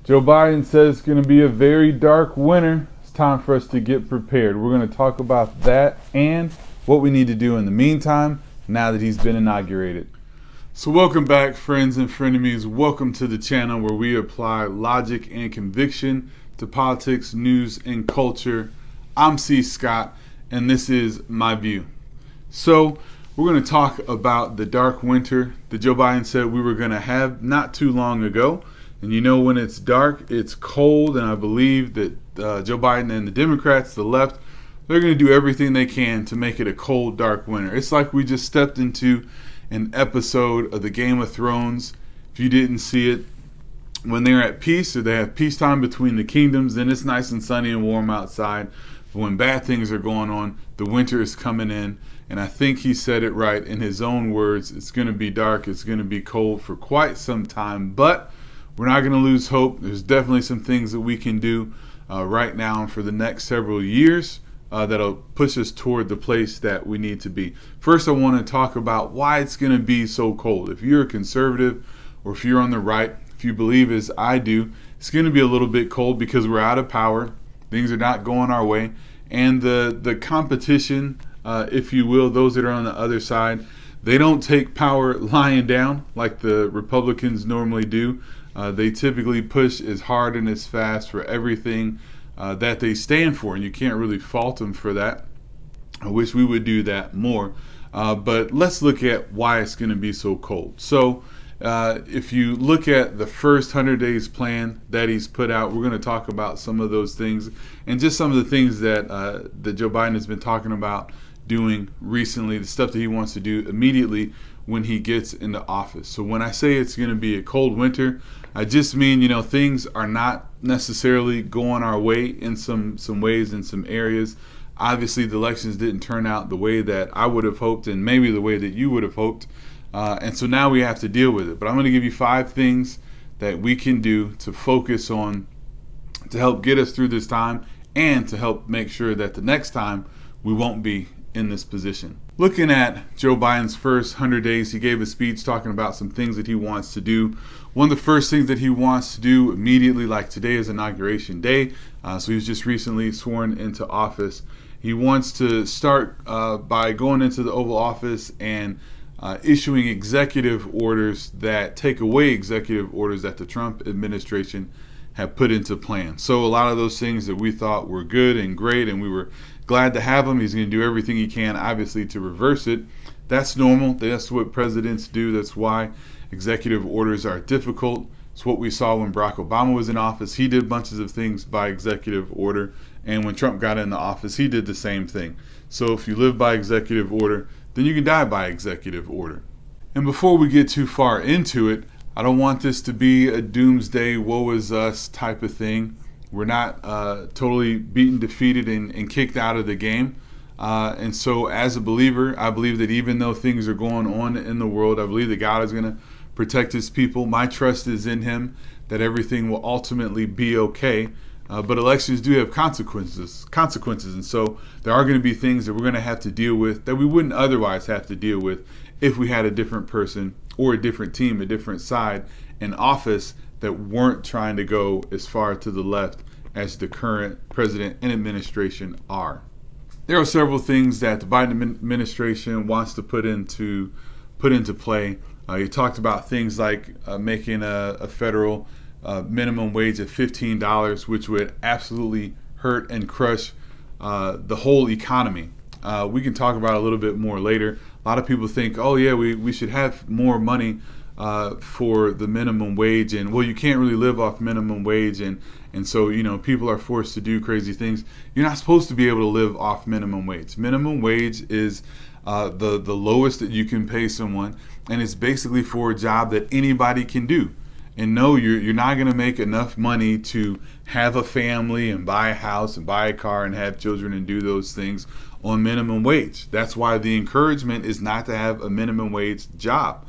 Joe Biden says it's going to be a very dark winter. It's time for us to get prepared. We're going to talk about that and what we need to do in the meantime now that he's been inaugurated. So welcome back, friends and frenemies. Welcome to the channel where we apply logic and conviction to politics, news, and culture. I'm C. Scott, and this is My View. So we're going to talk about the dark winter that Joe Biden said we were going to have not too long ago. And you know, when it's dark, it's cold, and I believe that Joe Biden and the Democrats, the left, they're going to do everything they can to make it a cold, dark winter. It's like we just stepped into an episode of the Game of Thrones. If you didn't see it, when they're at peace or they have peacetime between the kingdoms, then it's nice and sunny and warm outside. But when bad things are going on, the winter is coming in. And I think he said it right in his own words. It's going to be dark. It's going to be cold for quite some time. But we're not going to lose hope. There's definitely some things that we can do right now and for the next several years that'll push us toward the place that we need to be. First, I want to talk about why it's going to be so cold. If you're a conservative or if you're on the right, if you believe as I do, it's going to be a little bit cold because we're out of power. Things are not going our way. And the competition, if you will, those that are on the other side, they don't take power lying down like the Republicans normally do. They typically push as hard and as fast for everything that they stand for, and you can't really fault them for that. I wish we would do that more. But let's look at why it's going to be so cold. So if you look at the first 100 days plan that he's put out, we're going to talk about some of those things and just some of the things that Joe Biden has been talking about doing recently, the stuff that he wants to do immediately when he gets into office. So when I say it's going to be a cold winter, I just mean, you know, things are not necessarily going our way in some ways, in some areas. Obviously, the elections didn't turn out the way that I would have hoped and maybe the way that you would have hoped. And so now we have to deal with it. But I'm going to give you 5 things that we can do to focus on to help get us through this time and to help make sure that the next time we won't be in this position. Looking at Joe Biden's first 100 days, he gave a speech talking about some things that he wants to do. One of the first things that he wants to do immediately, like today is Inauguration Day, so he was just recently sworn into office. He wants to start by going into the Oval Office and issuing executive orders that take away executive orders that the Trump administration have put into plan. So a lot of those things that we thought were good and great and we were glad to have him, he's going to do everything he can, obviously, to reverse it. That's normal. That's what presidents do. That's why executive orders are difficult. It's what we saw when Barack Obama was in office. He did bunches of things by executive order. And when Trump got into office, he did the same thing. So if you live by executive order, then you can die by executive order. And before we get too far into it, I don't want this to be a doomsday, woe is us type of thing. We're not totally beaten, defeated, and kicked out of the game. And so as a believer, I believe that even though things are going on in the world, I believe that God is going to protect his people. My trust is in him that everything will ultimately be okay. But elections do have consequences. And so there are going to be things that we're going to have to deal with that we wouldn't otherwise have to deal with if we had a different person or a different team, a different side in office that weren't trying to go as far to the left as the current president and administration are. There are several things that the Biden administration wants to put into play. He talked about things like making a federal minimum wage of $15, which would absolutely hurt and crush the whole economy. We can talk about it a little bit more later. A lot of people think, oh yeah, we should have more money for the minimum wage, and well, you can't really live off minimum wage, and so, you know, people are forced to do crazy things. You're not supposed to be able to live off minimum wage. Minimum wage is the lowest that you can pay someone, and it's basically for a job that anybody can do. And no, you're not going to make enough money to have a family and buy a house and buy a car and have children and do those things on minimum wage. That's why the encouragement is not to have a minimum wage job.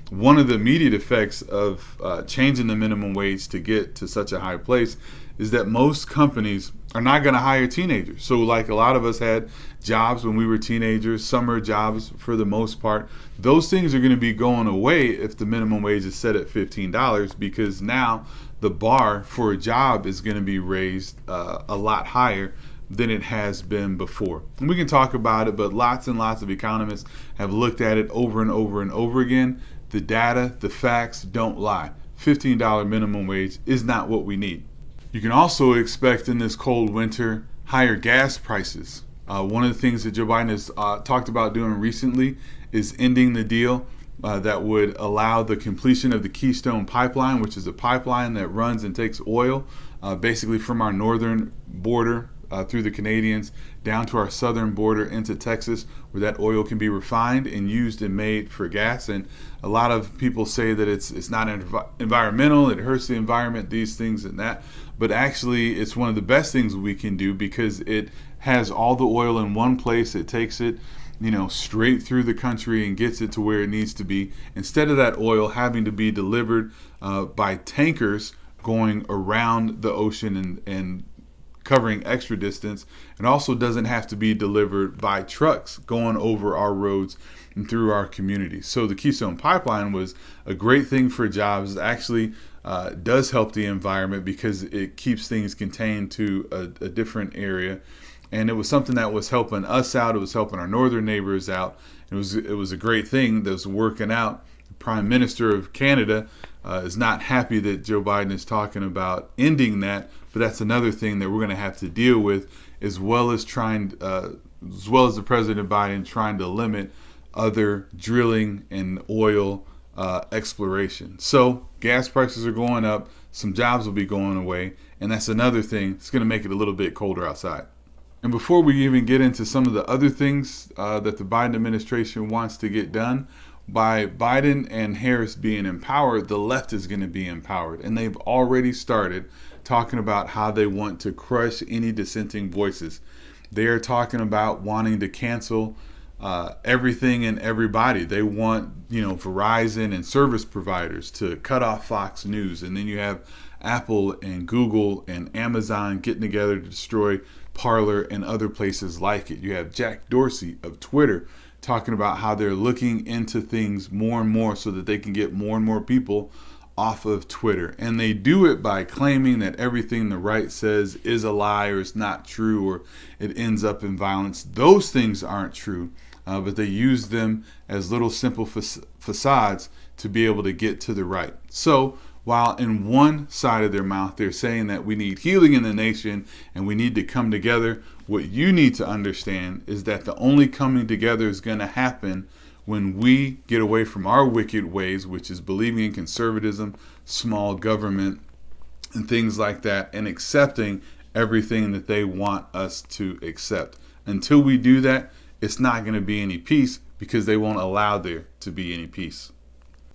one of the immediate effects of changing the minimum wage to get to such a high place is that most companies are not going to hire teenagers. So like a lot of us had jobs when we were teenagers, summer jobs for the most part. Those things are going to be going away if the minimum wage is set at $15, because now the bar for a job is going to be raised a lot higher than it has been before. And we can talk about it, but lots and lots of economists have looked at it over and over and over again. The data, the facts don't lie. $15 minimum wage is not what we need. You can also expect in this cold winter higher gas prices. One of the things that Joe Biden has talked about doing recently is ending the deal that would allow the completion of the Keystone Pipeline, which is a pipeline that runs and takes oil basically from our northern border through the Canadians down to our southern border into Texas, where that oil can be refined and used and made for gas. And a lot of people say that it's not environmental, it hurts the environment, these things and that. But actually, it's one of the best things we can do because it has all the oil in one place. It takes it, straight through the country and gets it to where it needs to be. Instead of that oil having to be delivered by tankers going around the ocean and covering extra distance, it also doesn't have to be delivered by trucks going over our roads and through our communities. So the Keystone Pipeline was a great thing for jobs. It actually does help the environment because it keeps things contained to a different area. And it was something that was helping us out. It was helping our northern neighbors out. It was a great thing that was working out. The Prime Minister of Canada is not happy that Joe Biden is talking about ending that, but that's another thing that we're going to have to deal with, as well as the President Biden trying to limit other drilling and oil exploration. So gas prices are going up, some jobs will be going away, and that's another thing. It's going to make it a little bit colder outside. And before we even get into some of the other things that the Biden administration wants to get done, by Biden and Harris being empowered, the left is going to be empowered. And they've already started talking about how they want to crush any dissenting voices. They are talking about wanting to cancel everything and everybody. They want, Verizon and service providers to cut off Fox News. And then you have Apple and Google and Amazon getting together to destroy Parler and other places like it. You have Jack Dorsey of Twitter talking about how they're looking into things more and more so that they can get more and more people off of Twitter. And they do it by claiming that everything the right says is a lie or is not true or it ends up in violence. Those things aren't true, but they use them as little simple facades to be able to get to the right. So while in one side of their mouth they're saying that we need healing in the nation and we need to come together, what you need to understand is that the only coming together is going to happen when we get away from our wicked ways, which is believing in conservatism, small government, and things like that, and accepting everything that they want us to accept. Until we do that, it's not going to be any peace because they won't allow there to be any peace.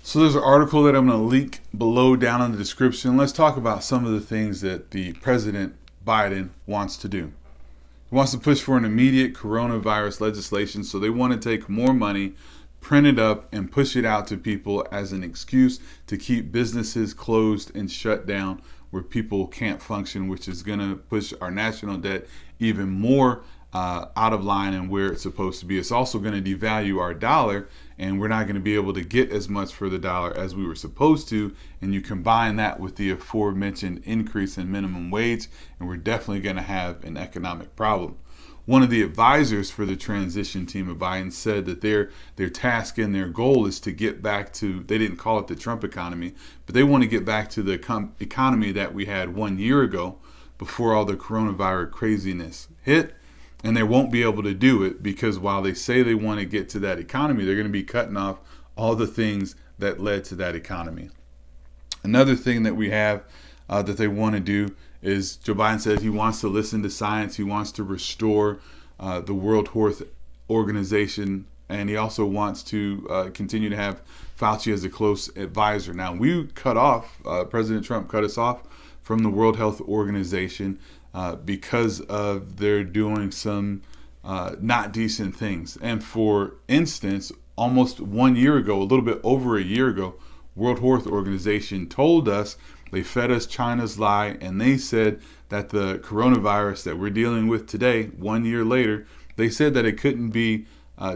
So there's an article that I'm going to link below down in the description. Let's talk about some of the things that the President Biden wants to do. He wants to push for an immediate coronavirus legislation. So they want to take more money, print it up, and push it out to people as an excuse to keep businesses closed and shut down where people can't function, which is going to push our national debt even more out of line and where it's supposed to be. It's also going to devalue our dollar, and we're not going to be able to get as much for the dollar as we were supposed to. And you combine that with the aforementioned increase in minimum wage, and we're definitely going to have an economic problem. One of the advisors for the transition team of Biden said that their task and their goal is to get back to, they didn't call it the Trump economy, but they want to get back to the economy that we had 1 year ago before all the coronavirus craziness hit. And they won't be able to do it because while they say they want to get to that economy, they're going to be cutting off all the things that led to that economy. Another thing that we have that they want to do is Joe Biden said he wants to listen to science. He wants to restore the World Health Organization, and he also wants to continue to have Fauci as a close advisor. Now, President Trump cut us off from the World Health Organization because of they're doing some not decent things. And for instance, almost 1 year ago, a little bit over a year ago, World Health Organization told us, they fed us China's lie, and they said that the coronavirus that we're dealing with today, 1 year later, they said that it couldn't be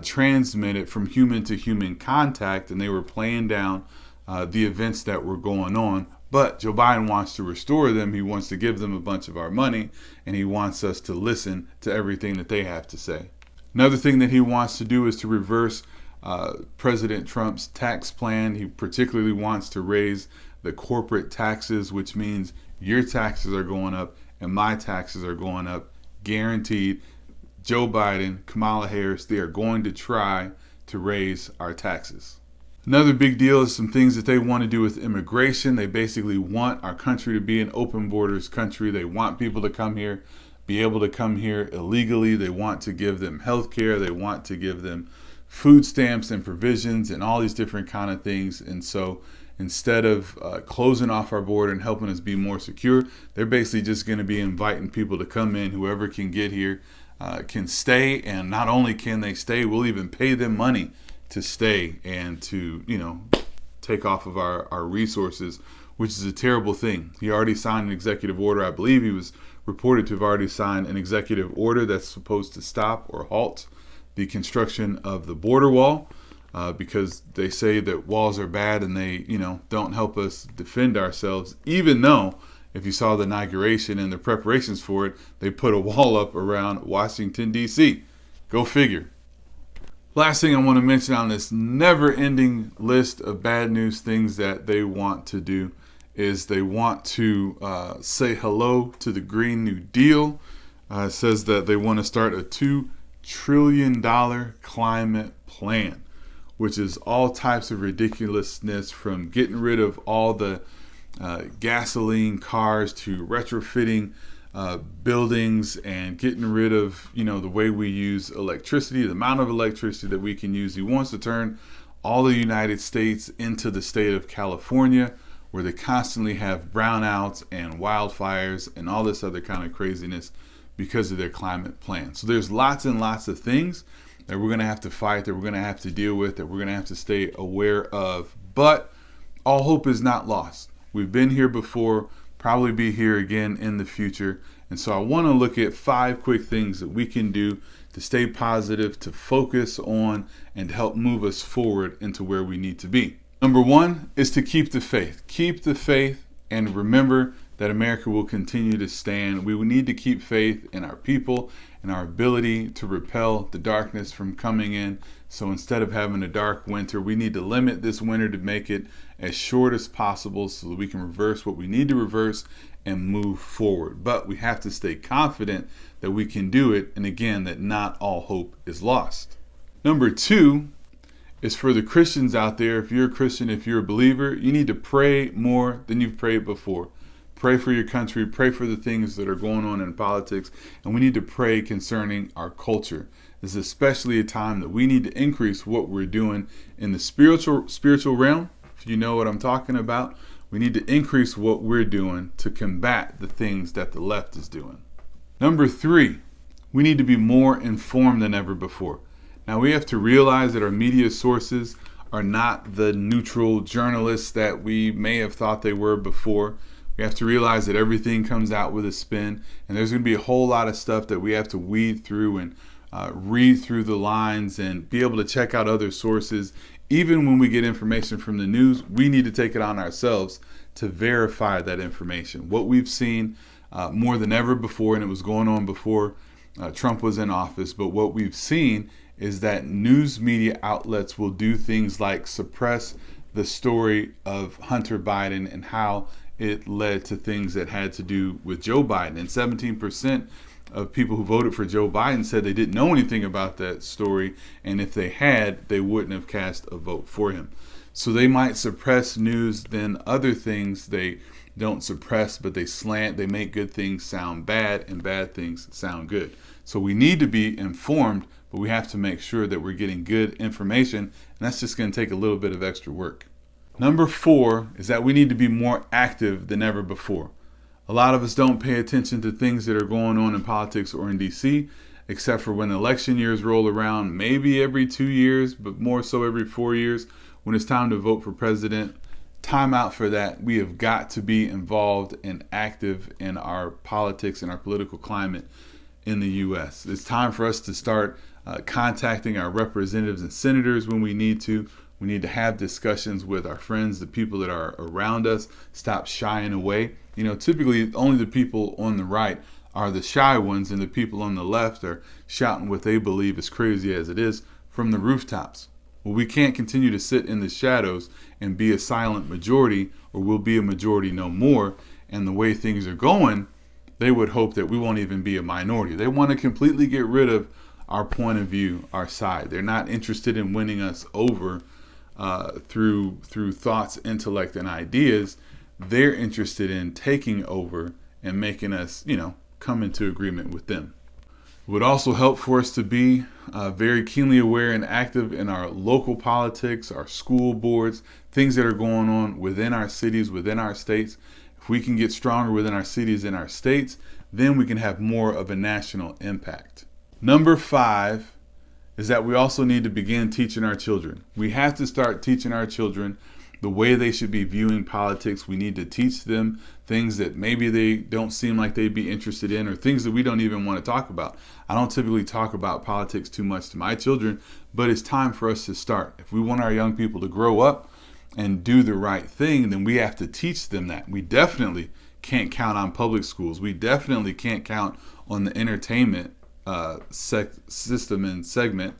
transmitted from human to human contact, and they were playing down the events that were going on. But Joe Biden wants to restore them. He wants to give them a bunch of our money, and he wants us to listen to everything that they have to say. Another thing that he wants to do is to reverse President Trump's tax plan. He particularly wants to raise the corporate taxes, which means your taxes are going up and my taxes are going up, guaranteed. Joe Biden, Kamala Harris, they are going to try to raise our taxes. Another big deal is some things that they want to do with immigration. They basically want our country to be an open borders country. They want people to come here, be able to come here illegally. They want to give them health care. They want to give them food stamps and provisions and all these different kind of things. And so instead of closing off our border and helping us be more secure, they're basically just going to be inviting people to come in. Whoever can get here can stay, and not only can they stay, we'll even pay them money to stay and to, take off of our resources, which is a terrible thing. He already signed an executive order. I believe he was reported to have already signed an executive order that's supposed to stop or halt the construction of the border wall. Because they say that walls are bad and they, don't help us defend ourselves, even though if you saw the inauguration and the preparations for it, they put a wall up around Washington, D.C. Go figure. Last thing I want to mention on this never-ending list of bad news things that they want to do is they want to say hello to the Green New Deal. It says that they want to start a $2 trillion climate plan, which is all types of ridiculousness, from getting rid of all the gasoline cars to retrofitting buildings and getting rid of, the way we use electricity, the amount of electricity that we can use. He wants to turn all the United States into the state of California, where they constantly have brownouts and wildfires and all this other kind of craziness because of their climate plan. So there's lots and lots of things that we're going to have to fight, that we're going to have to deal with, that we're going to have to stay aware of. But all hope is not lost. We've been here before, probably be here again in the future. And so I want to look at 5 quick things that we can do to stay positive, to focus on, and to help move us forward into where we need to be. Number 1 is to keep the faith. Keep the faith and remember that America will continue to stand. We will need to keep faith in our people and our ability to repel the darkness from coming in. So instead of having a dark winter, we need to limit this winter to make it as short as possible so that we can reverse what we need to reverse and move forward. But we have to stay confident that we can do it, and again, that not all hope is lost. Number 2 is for the Christians out there. If you're a Christian, if you're a believer, you need to pray more than you've prayed before. Pray for your country, pray for the things that are going on in politics, and we need to pray concerning our culture. This is especially a time that we need to increase what we're doing in the spiritual realm. If you know what I'm talking about, we need to increase what we're doing to combat the things that the left is doing. Number 3, we need to be more informed than ever before. Now, we have to realize that our media sources are not the neutral journalists that we may have thought they were before. We have to realize that everything comes out with a spin, and there's going to be a whole lot of stuff that we have to weed through and read through the lines and be able to check out other sources. Even when we get information from the news, we need to take it on ourselves to verify that information. What we've seen more than ever before, and it was going on before Trump was in office, but what we've seen is that news media outlets will do things like suppress the story of Hunter Biden and how it led to things that had to do with Joe Biden. And 17% of people who voted for Joe Biden said they didn't know anything about that story, and if they had, they wouldn't have cast a vote for him. So they might suppress news, then other things they don't suppress, but they slant. They make good things sound bad and bad things sound good. So we need to be informed, but we have to make sure that we're getting good information, and that's just going to take a little bit of extra work. Number 4 is that we need to be more active than ever before. A lot of us don't pay attention to things that are going on in politics or in DC. except for when election years roll around, maybe every 2 years, but more so every 4 years when it's time to vote for president. Time out for that. We have got to be involved and active in our politics and our political climate in the U.S. It's time for us to start contacting our representatives and senators when we need to. We need to have discussions with our friends, the people that are around us. Stop shying away. Typically only the people on the right are the shy ones, and the people on the left are shouting what they believe, as crazy as it is, from the rooftops. Well, we can't continue to sit in the shadows and be a silent majority, or we'll be a majority no more. And the way things are going, they would hope that we won't even be a minority. They want to completely get rid of our point of view, our side. They're not interested in winning us over through thoughts, intellect, and ideas. They're interested in taking over and making us, come into agreement with them. It would also help for us to be very keenly aware and active in our local politics, our school boards, things that are going on within our cities, within our states. If we can get stronger within our cities and our states, then we can have more of a national impact. Number 5 is that we also need to begin teaching our children. We have to start teaching our children the way they should be viewing politics. We need to teach them things that maybe they don't seem like they'd be interested in, or things that we don't even want to talk about. I don't typically talk about politics too much to my children, but it's time for us to start. If we want our young people to grow up and do the right thing, then we have to teach them that. We definitely can't count on public schools. We definitely can't count on the entertainment system and segment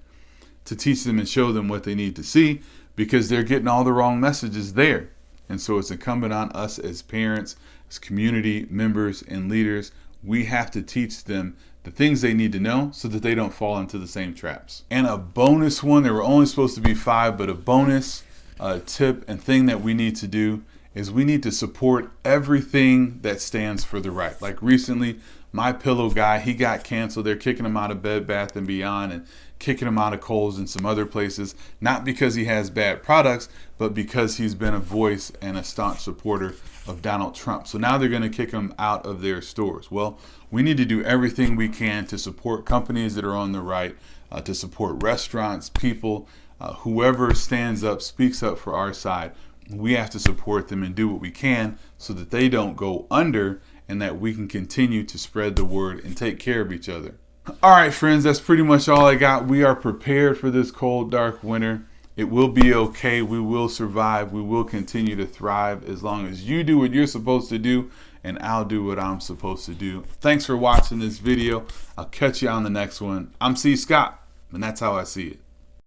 to teach them and show them what they need to see, because they're getting all the wrong messages there. And so it's incumbent on us as parents, as community members and leaders. We have to teach them the things they need to know so that they don't fall into the same traps. And a bonus one, there were only supposed to be 5, but a bonus tip and thing that we need to do is we need to support everything that stands for the right. Like recently, My Pillow guy, he got canceled. They're kicking him out of Bed Bath & Beyond and kicking him out of Kohl's and some other places, not because he has bad products, but because he's been a voice and a staunch supporter of Donald Trump. So now they're going to kick him out of their stores. Well, we need to do everything we can to support companies that are on the right, to support restaurants, people, whoever stands up, speaks up for our side. We have to support them and do what we can so that they don't go under, and that we can continue to spread the word and take care of each other. All right, friends, that's pretty much all I got. We are prepared for this cold, dark winter. It will be okay. We will survive. We will continue to thrive as long as you do what you're supposed to do and I'll do what I'm supposed to do. Thanks for watching this video. I'll catch you on the next one. I'm C. Scott, and that's how I see it.